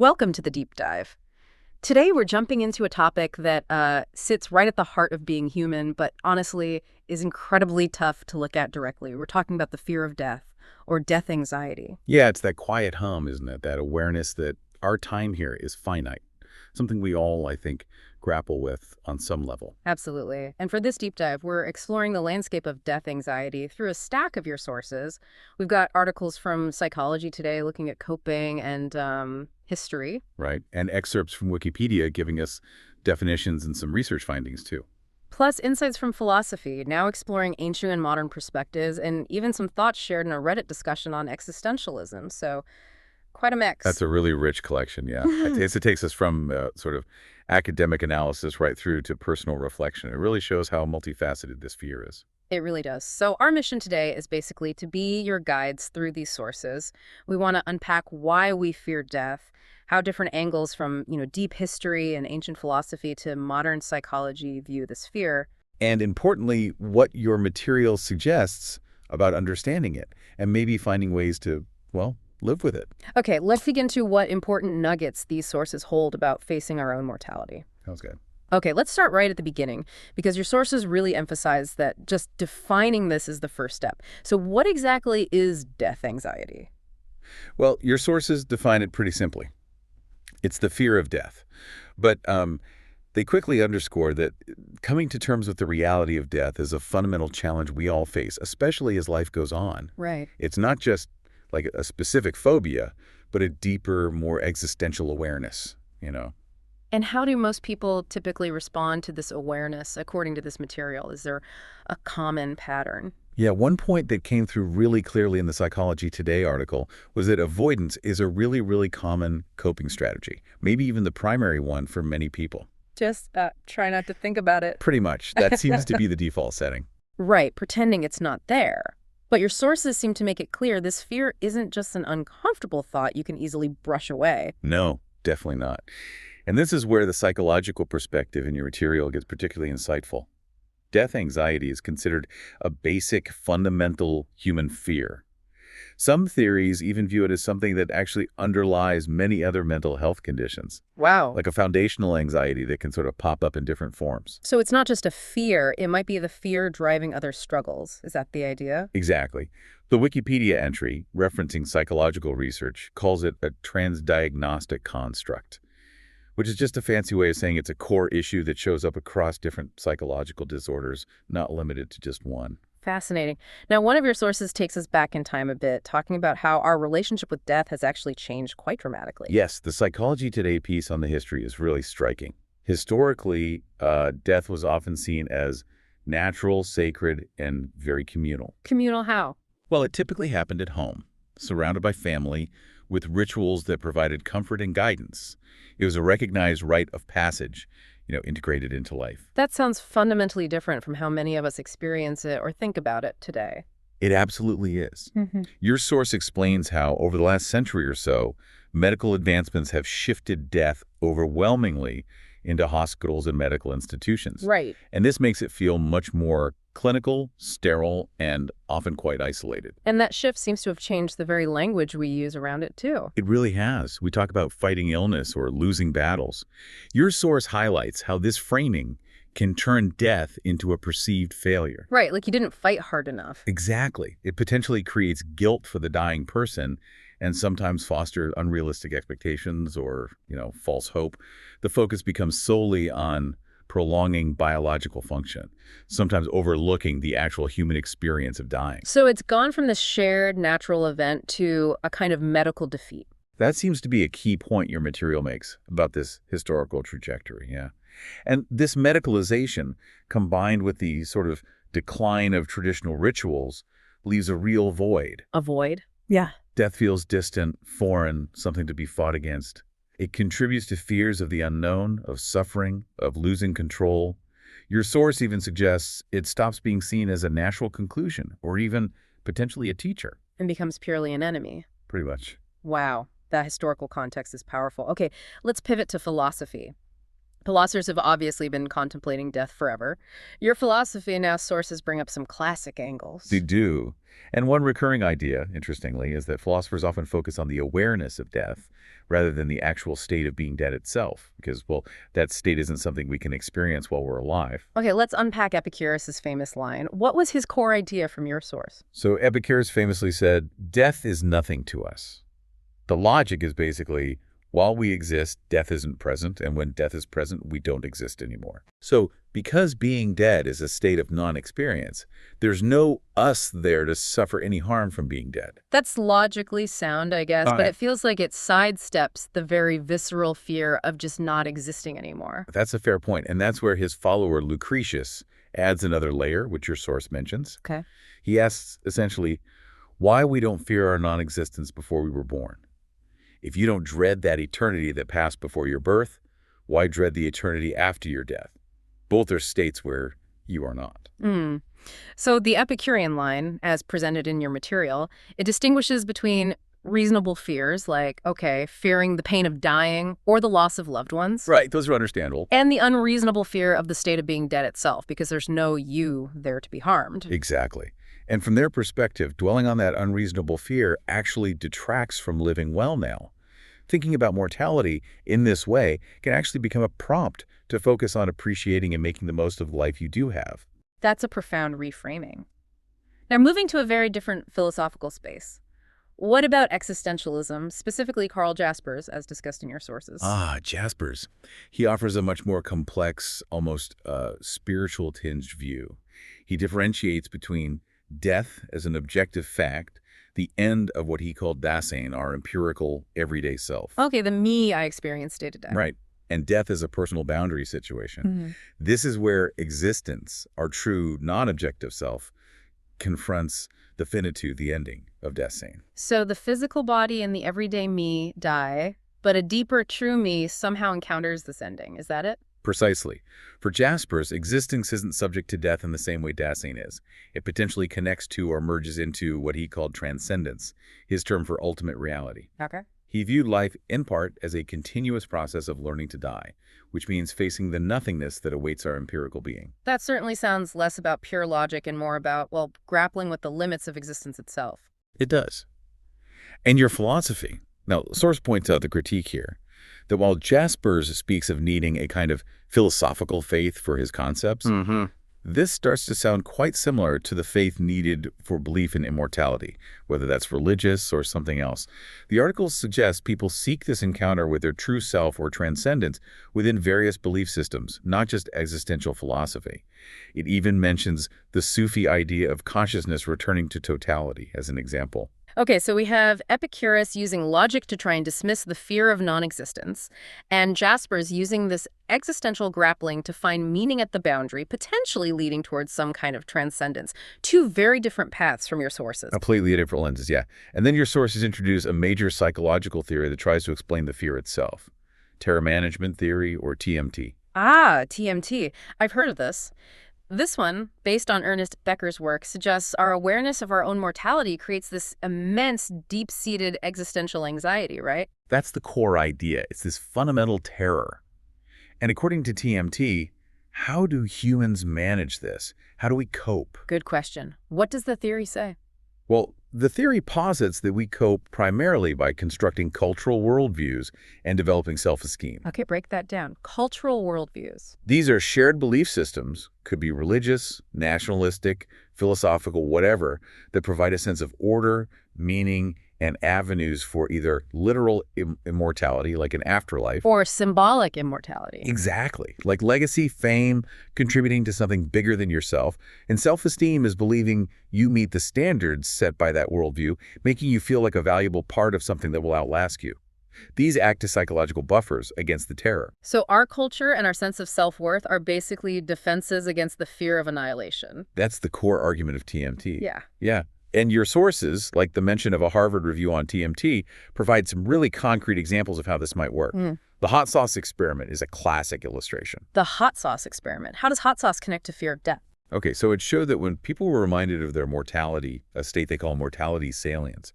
Welcome to the deep dive. Today we're jumping into a topic that sits right at the heart of being human, but honestly is incredibly tough to look at directly. We're talking about the fear of death, or death anxiety. Yeah, it's that quiet hum, isn't it? That awareness that our time here is finite. Something we all, I think, grapple with on some level. Absolutely. And for this deep dive, we're exploring the landscape of death anxiety through a stack of your sources. We've got articles from Psychology Today looking at coping and history. Right? And excerpts from Wikipedia giving us definitions and some research findings, too. Plus insights from philosophy, now exploring ancient and modern perspectives, and even some thoughts shared in a Reddit discussion on existentialism. So quite a mix. That's a really rich collection, yeah. It takes us from sort of academic analysis right through to personal reflection. It really shows how multifaceted this fear is. It really does. So our mission today is basically to be your guides through these sources. We want to unpack why we fear death, how different angles from, deep history and ancient philosophy to modern psychology view this fear. And importantly, what your material suggests about understanding it and maybe finding ways to, well, live with it. Okay, let's dig into what important nuggets these sources hold about facing our own mortality. Sounds good. Okay, let's start right at the beginning, because your sources really emphasize that just defining this is the first step. So what exactly is death anxiety? Well, your sources define it pretty simply. It's the fear of death. But they quickly underscore that coming to terms with the reality of death is a fundamental challenge we all face, especially as life goes on. Right. It's not just like a specific phobia, but a deeper, more existential awareness, And how do most people typically respond to this awareness according to this material? Is there a common pattern? Yeah, one point that came through really clearly in the Psychology Today article was that avoidance is a really, really common coping strategy, maybe even the primary one for many people. Just try not to think about it. Pretty much. That seems to be the default setting. Right, pretending it's not there. But your sources seem to make it clear this fear isn't just an uncomfortable thought you can easily brush away. No, definitely not. And this is where the psychological perspective in your material gets particularly insightful. Death anxiety is considered a basic, fundamental human fear. Some theories even view it as something that actually underlies many other mental health conditions. Wow. Like a foundational anxiety that can sort of pop up in different forms. So it's not just a fear, it might be the fear driving other struggles. Is that the idea? Exactly. The Wikipedia entry, referencing psychological research, calls it a transdiagnostic construct, which is just a fancy way of saying it's a core issue that shows up across different psychological disorders, not limited to just one. Fascinating. Now, one of your sources takes us back in time a bit, talking about how our relationship with death has actually changed quite dramatically. Yes, the Psychology Today piece on the history is really striking. Historically, death was often seen as natural, sacred, and very communal. Communal how? Well, it typically happened at home, surrounded by family, with rituals that provided comfort and guidance. It was a recognized rite of passage, integrated into life. That sounds fundamentally different from how many of us experience it or think about it today. It absolutely is. Your source explains how, over the last century or so, medical advancements have shifted death overwhelmingly into hospitals and medical institutions. Right. And this makes it feel much more clinical, sterile, and often quite isolated. And that shift seems to have changed the very language we use around it, too. It really has. We talk about fighting illness or losing battles. Your source highlights how this framing can turn death into a perceived failure. Right, like you didn't fight hard enough. Exactly. It potentially creates guilt for the dying person and sometimes fosters unrealistic expectations or, false hope. The focus becomes solely on prolonging biological function, sometimes overlooking the actual human experience of dying. So it's gone from this shared natural event to a kind of medical defeat. That seems to be a key point your material makes about this historical trajectory, yeah. And this medicalization, combined with the sort of decline of traditional rituals, leaves a real void. A void? Yeah. Death feels distant, foreign, something to be fought against. It contributes to fears of the unknown, of suffering, of losing control. Your source even suggests it stops being seen as a natural conclusion or even potentially a teacher. And becomes purely an enemy. Pretty much. Wow, that historical context is powerful. Okay, let's pivot to philosophy. Philosophers have obviously been contemplating death forever. Your philosophy now sources bring up some classic They angles. do. And one recurring idea, interestingly, is that philosophers often focus on the awareness of death rather than the actual state of being dead itself, because, well, that state isn't something we can experience while we're alive. Okay, let's unpack Epicurus' famous line. What was his core idea from your source? So Epicurus famously said, "Death is nothing to us." The logic is basically, while we exist, death isn't present, and when death is present, we don't exist anymore. So because being dead is a state of non-experience, there's no us there to suffer any harm from being dead. That's logically sound, I guess, but Right. it feels like it sidesteps the very visceral fear of just not existing anymore. That's a fair point, and that's where his follower Lucretius adds another layer, which your source mentions. Okay. He asks, essentially, why we don't fear our non-existence before we were born. If you don't dread that eternity that passed before your birth, why dread the eternity after your death? Both are states where you are not. Mm. So the Epicurean line, as presented in your material, it distinguishes between reasonable fears, like, okay, fearing the pain of dying or the loss of loved ones, Right, those are understandable. and the unreasonable fear of the state of being dead itself, because there's no you there to be harmed. Exactly. And from their perspective, dwelling on that unreasonable fear actually detracts from living well now. Thinking about mortality in this way can actually become a prompt to focus on appreciating and making the most of the life you do have. That's a profound reframing. Now, moving to a very different philosophical space. What about existentialism, specifically Karl Jaspers, as discussed in your sources? Jaspers. He offers a much more complex, almost spiritual tinged view. He differentiates between death as an objective fact, the end of what he called Dasein, our empirical, everyday self. Okay, the me I experience day to day. Right. And death is a personal boundary situation. Mhm. This is where existence, our true non-objective self, confronts the finitude, the ending of Dasein. So the physical body and the everyday me die, but a deeper true me somehow encounters this ending. Is that it? Precisely. For Jaspers, existence isn't subject to death in the same way Dasein is. It potentially connects to or merges into what he called transcendence, his term for ultimate reality. Okay. He viewed life, in part, as a continuous process of learning to die, which means facing the nothingness that awaits our empirical being. That certainly sounds less about pure logic and more about, well, grappling with the limits of existence itself. It does. And your philosophy. Now, Source points out the critique here, that while Jaspers speaks of needing a kind of philosophical faith for his concepts, this starts to sound quite similar to the faith needed for belief in immortality, whether that's religious or something else. The article suggests people seek this encounter with their true self or transcendence within various belief systems, not just existential philosophy. It even mentions the Sufi idea of consciousness returning to totality as an example. Okay, so we have Epicurus using logic to try and dismiss the fear of non-existence, and Jaspers using this existential grappling to find meaning at the boundary, potentially leading towards some kind of transcendence. Two very different paths from your sources. Completely different lenses, yeah. And then your sources introduce a major psychological theory that tries to explain the fear itself. Terror management theory, or TMT. Ah, TMT. I've heard of this. This one, based on Ernest Becker's work, suggests our awareness of our own mortality creates this immense, deep-seated existential anxiety, right? That's the core idea. It's this fundamental terror. And according to TMT, how do humans manage this? How do we cope? Good question. What does the theory say? Well, the theory posits that we cope primarily by constructing cultural worldviews and developing self-esteem. Okay, break that down. Cultural worldviews. These are shared belief systems, could be religious, nationalistic, philosophical, whatever, that provide a sense of order, meaning, and avenues for either literal immortality, like an afterlife, Or symbolic immortality. exactly, like legacy, fame, contributing to something bigger than yourself, and self-esteem is believing you meet the standards set by that worldview, making you feel like a valuable part of something that will outlast you. These act as psychological buffers against the terror. So our culture and our sense of self-worth are basically defenses against the fear of annihilation. That's the core argument of TMT. Yeah. Yeah. And your sources, like the mention of a Harvard review on TMT, provide some really concrete examples of how this might work. The hot sauce experiment is a classic illustration. The hot sauce experiment. How does hot sauce connect to fear of death? Okay, so it showed that when people were reminded of their mortality, a state they call mortality salience,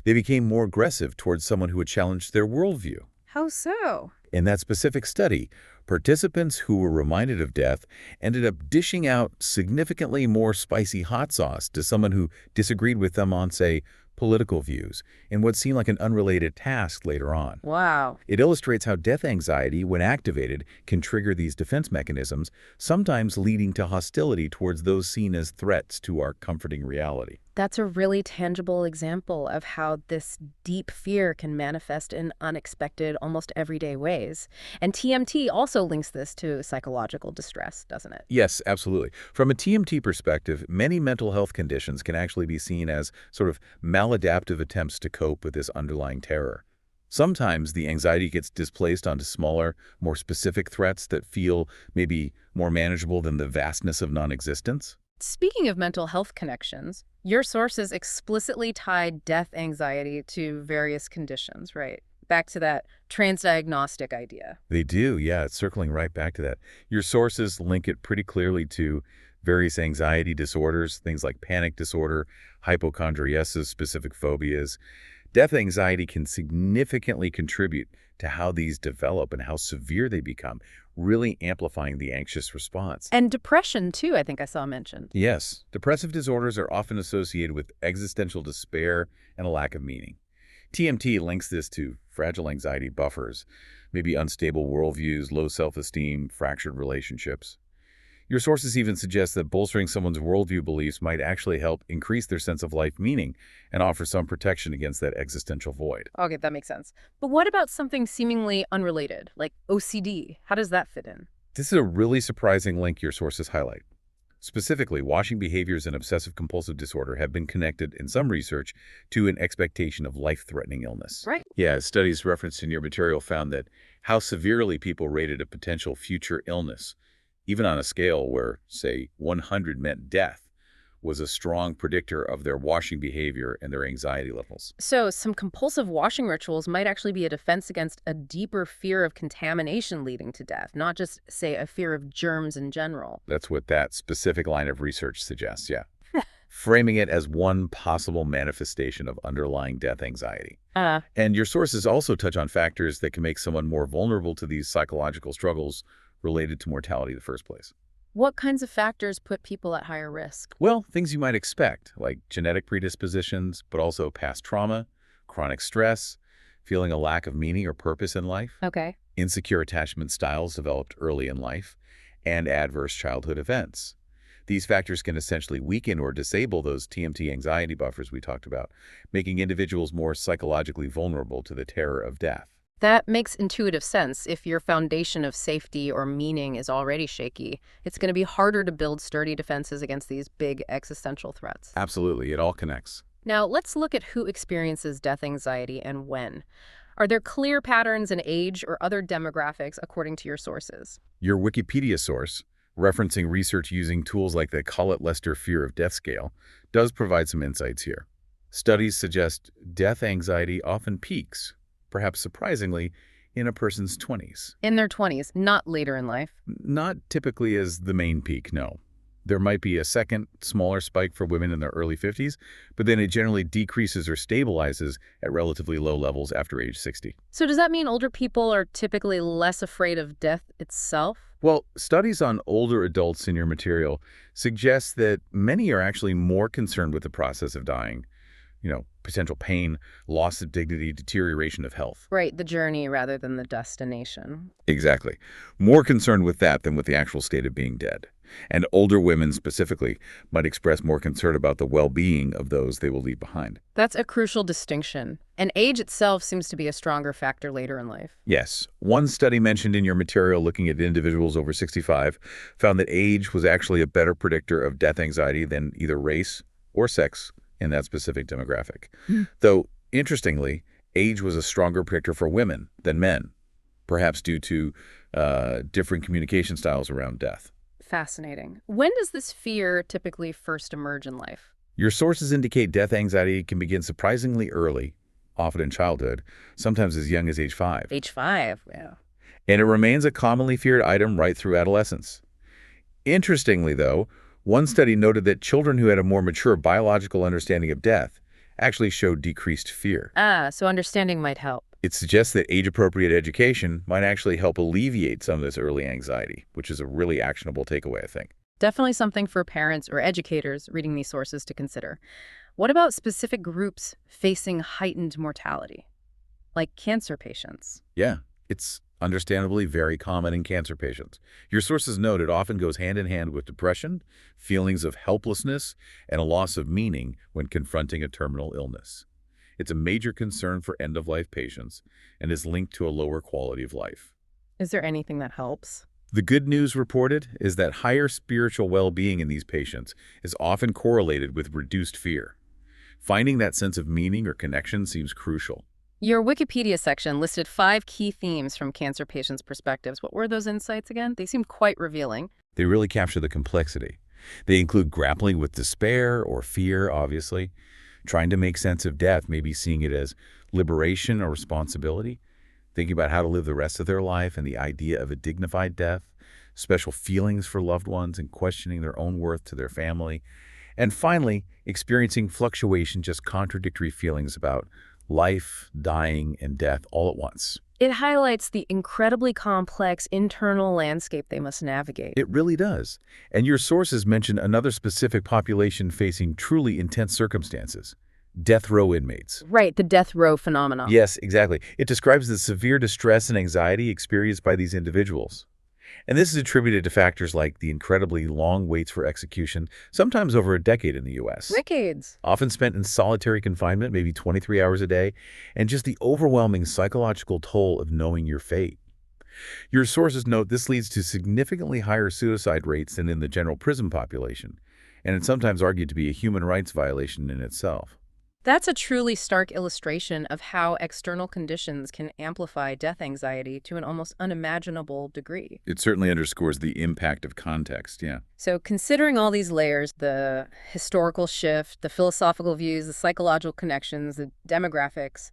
they became more aggressive towards someone who had challenged their worldview. How so? In that specific study, Participants who were reminded of death ended up dishing out significantly more spicy hot sauce to someone who disagreed with them on, say, political views, in what seemed like an unrelated task later on. Wow. It illustrates how death anxiety, when activated, can trigger these defense mechanisms, sometimes leading to hostility towards those seen as threats to our comforting reality. That's a really tangible example of how this deep fear can manifest in unexpected, almost everyday ways. And TMT also links this to psychological distress, doesn't it? Yes, absolutely. From a TMT perspective, many mental health conditions can actually be seen as sort of maladaptive attempts to cope with this underlying terror. Sometimes the anxiety gets displaced onto smaller, more specific threats that feel maybe more manageable than the vastness of non-existence. Speaking of mental health connections, your sources explicitly tied death anxiety to various conditions, right? Back to that transdiagnostic idea. They do, yeah, it's circling right back to that. Your sources link it pretty clearly to various anxiety disorders, things like panic disorder, hypochondriasis, specific phobias. Death anxiety can significantly contribute to how these develop and how severe they become, really amplifying the anxious response. And depression, too, I think I saw mentioned. Yes, depressive disorders are often associated with existential despair and a lack of meaning. TMT links this to fragile anxiety buffers, maybe unstable worldviews, low self-esteem, fractured relationships. Your sources even suggest that bolstering someone's worldview beliefs might actually help increase their sense of life meaning and offer some protection against that existential void. Okay, that makes sense. But what about something seemingly unrelated, like OCD? How does that fit in? This is a really surprising link your sources highlight. Specifically, watching behaviors and obsessive-compulsive disorder have been connected in some research to an expectation of life-threatening illness. Right. Yeah, studies referenced in your material found that how severely people rated a potential future illness, even on a scale where, say, 100 meant death, was a strong predictor of their washing behavior and their anxiety levels. So some compulsive washing rituals might actually be a defense against a deeper fear of contamination leading to death, not just, say, a fear of germs in general. That's what that specific line of research suggests, yeah. Framing it as one possible manifestation of underlying death anxiety. And your sources also touch on factors that can make someone more vulnerable to these psychological struggles related to mortality in the first place. What kinds of factors put people at higher risk? Well, things you might expect, like genetic predispositions, but also past trauma, chronic stress, feeling a lack of meaning or purpose in life, Okay. insecure attachment styles developed early in life, and adverse childhood events. These factors can essentially weaken or disable those TMT anxiety buffers we talked about, making individuals more psychologically vulnerable to the terror of death. That makes intuitive sense. If your foundation of safety or meaning is already shaky, it's going to be harder to build sturdy defenses against these big existential threats. Absolutely, it all connects. Now, let's look at who experiences death anxiety and when. Are there clear patterns in age or other demographics according to your sources? Your Wikipedia source, referencing research using tools like the Collett-Lester Fear of Death Scale, does provide some insights here. Studies suggest death anxiety often peaks, perhaps surprisingly, in a person's 20s. In their 20s, not later in life. Not typically as the main peak, no. There might be a second, smaller spike for women in their early 50s, but then it generally decreases or stabilizes at relatively low levels after age 60. So does that mean older people are typically less afraid of death itself? Well, studies on older adults in your material suggest that many are actually more concerned with the process of dying, potential pain, loss of dignity, deterioration of health. Right, the journey rather than the destination. Exactly. More concerned with that than with the actual state of being dead. And older women specifically might express more concern about the well-being of those they will leave behind. That's a crucial distinction. And age itself seems to be a stronger factor later in life. Yes. One study mentioned in your material looking at individuals over 65 found that age was actually a better predictor of death anxiety than either race or sex in that specific demographic. Though, interestingly, age was a stronger predictor for women than men, perhaps due to different communication styles around death. Fascinating. When does this fear typically first emerge in life? Your sources indicate death anxiety can begin surprisingly early, often in childhood, sometimes as young as age 5. Age 5, yeah. And it remains a commonly feared item right through adolescence. Interestingly, though, one study noted that children who had a more mature biological understanding of death actually showed decreased fear. So understanding might help. It suggests that age-appropriate education might actually help alleviate some of this early anxiety, which is a really actionable takeaway, I think. Definitely something for parents or educators reading these sources to consider. What about specific groups facing heightened mortality, like cancer patients? Yeah, it's understandably very common in cancer patients. Your sources note it often goes hand in hand with depression, feelings of helplessness, and a loss of meaning when confronting a terminal illness. It's a major concern for end-of-life patients and is linked to a lower quality of life. Is there anything that helps? The good news reported is that higher spiritual well-being in these patients is often correlated with reduced fear. Finding that sense of meaning or connection seems crucial. Your Wikipedia section listed 5 key themes from cancer patients' perspectives. What were those insights again? They seemed quite revealing. They really capture the complexity. They include grappling with despair or fear, obviously, trying to make sense of death, maybe seeing it as liberation or responsibility, thinking about how to live the rest of their life and the idea of a dignified death, special feelings for loved ones and questioning their own worth to their family, and finally, experiencing fluctuation, just contradictory feelings about life, dying, and death all at once. It highlights the incredibly complex internal landscape they must navigate. It really does. And your sources mention another specific population facing truly intense circumstances: death row inmates. Right, the death row phenomenon. Yes, exactly. It describes the severe distress and anxiety experienced by these individuals. And this is attributed to factors like the incredibly long waits for execution, sometimes over a decade in the U.S. Decades. Often spent in solitary confinement, maybe 23 hours a day, and just the overwhelming psychological toll of knowing your fate. Your sources note this leads to significantly higher suicide rates than in the general prison population, and it's sometimes argued to be a human rights violation in itself. That's a truly stark illustration of how external conditions can amplify death anxiety to an almost unimaginable degree. It certainly underscores the impact of context, yeah. So considering all these layers, the historical shift, the philosophical views, the psychological connections, the demographics,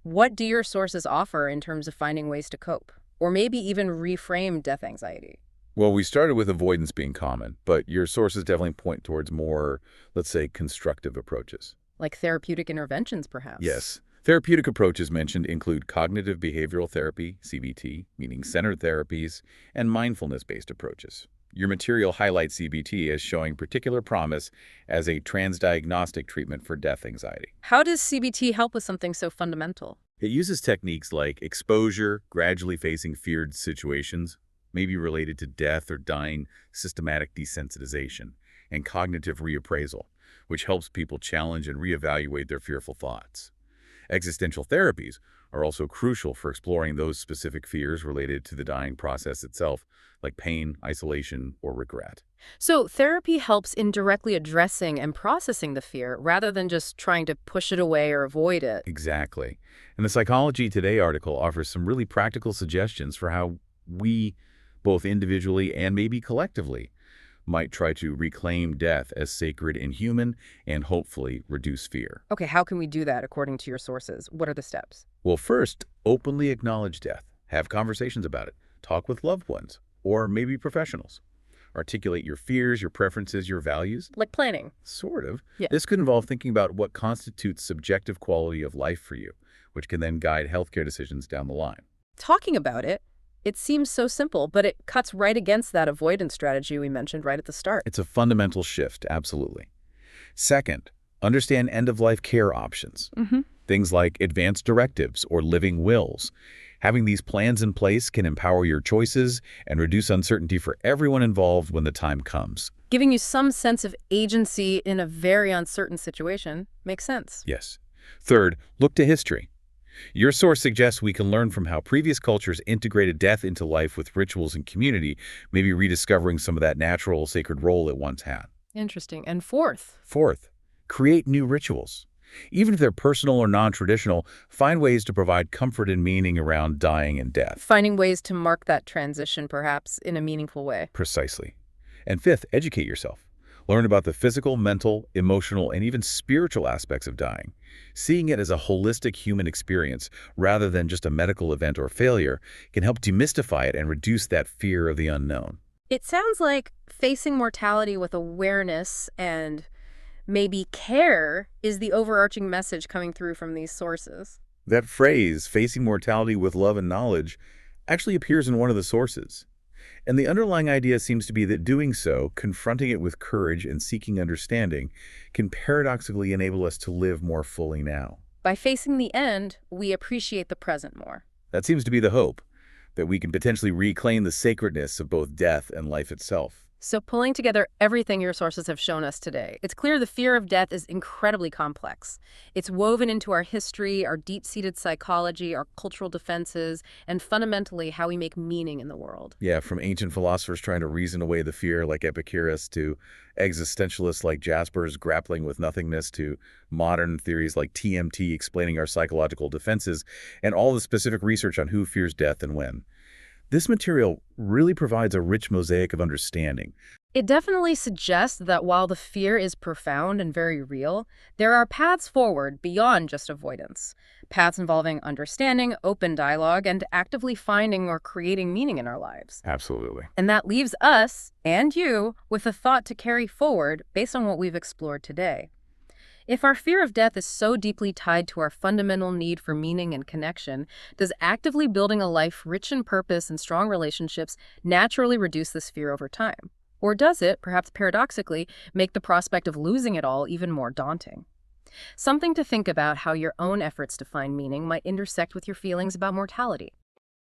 what do your sources offer in terms of finding ways to cope? Or maybe even reframe death anxiety? Well, we started with avoidance being common, but your sources definitely point towards more, let's say, constructive approaches. Like therapeutic interventions, perhaps? Yes. Therapeutic approaches mentioned include cognitive behavioral therapy, CBT, meaning centered therapies, and mindfulness-based approaches. Your material highlights CBT as showing particular promise as a transdiagnostic treatment for death anxiety. How does CBT help with something so fundamental? It uses techniques like exposure, gradually facing feared situations, maybe related to death or dying, systematic desensitization, and cognitive reappraisal, which helps people challenge and reevaluate their fearful thoughts. Existential therapies are also crucial for exploring those specific fears related to the dying process itself, like pain, isolation, or regret. So therapy helps in directly addressing and processing the fear rather than just trying to push it away or avoid it. Exactly. And the Psychology Today article offers some really practical suggestions for how we, both individually and maybe collectively, might try to reclaim death as sacred and human and hopefully reduce fear. Okay, how can we do that according to your sources? What are the steps? Well, first, openly acknowledge death. Have conversations about it. Talk with loved ones or maybe professionals. Articulate your fears, your preferences, your values. Like planning. Sort of. Yeah. This could involve thinking about what constitutes subjective quality of life for you, which can then guide healthcare decisions down the line. Talking about it seems so simple, but it cuts right against that avoidance strategy we mentioned right at the start. It's a fundamental shift, absolutely. Second, understand end-of-life care options. Things like advanced directives or living wills. Having these plans in place can empower your choices and reduce uncertainty for everyone involved when the time comes. Giving you some sense of agency in a very uncertain situation makes sense. Yes. Third, look to history. Your source suggests we can learn from how previous cultures integrated death into life with rituals and community, maybe rediscovering some of that natural, sacred role it once had. Interesting. And fourth, Create new rituals. Even if they're personal or non-traditional, find ways to provide comfort and meaning around dying and death. finding ways to mark that transition perhaps in a meaningful way. Precisely. And fifth, educate yourself. Learn about the physical, mental, emotional, and even spiritual aspects of dying. Seeing it as a holistic human experience rather than just a medical event or failure can help demystify it and reduce that fear of the unknown. It sounds like facing mortality with awareness and maybe care is the overarching message coming through from these sources. That phrase, facing mortality with love and knowledge, actually appears in one of the sources. And the underlying idea seems to be that doing so, confronting it with courage and seeking understanding, can paradoxically enable us to live more fully now. By facing the end, we appreciate the present more. That seems to be the hope, that we can potentially reclaim the sacredness of both death and life itself. So pulling together everything your sources have shown us today, it's clear the fear of death is incredibly complex. It's woven into our history, our deep-seated psychology, our cultural defenses, and fundamentally how we make meaning in the world. Yeah, from ancient philosophers trying to reason away the fear like Epicurus to existentialists like Jaspers grappling with nothingness to modern theories like TMT explaining our psychological defenses and all the specific research on who fears death and when. This material really provides a rich mosaic of understanding. It definitely suggests that while the fear is profound and very real, there are paths forward beyond just avoidance. Paths involving understanding, open dialogue, and actively finding or creating meaning in our lives. Absolutely. And that leaves us, and you, with a thought to carry forward based on what we've explored today. If our fear of death is so deeply tied to our fundamental need for meaning and connection, does actively building a life rich in purpose and strong relationships naturally reduce this fear over time? Or does it, perhaps paradoxically, make the prospect of losing it all even more daunting? Something to think about how your own efforts to find meaning might intersect with your feelings about mortality.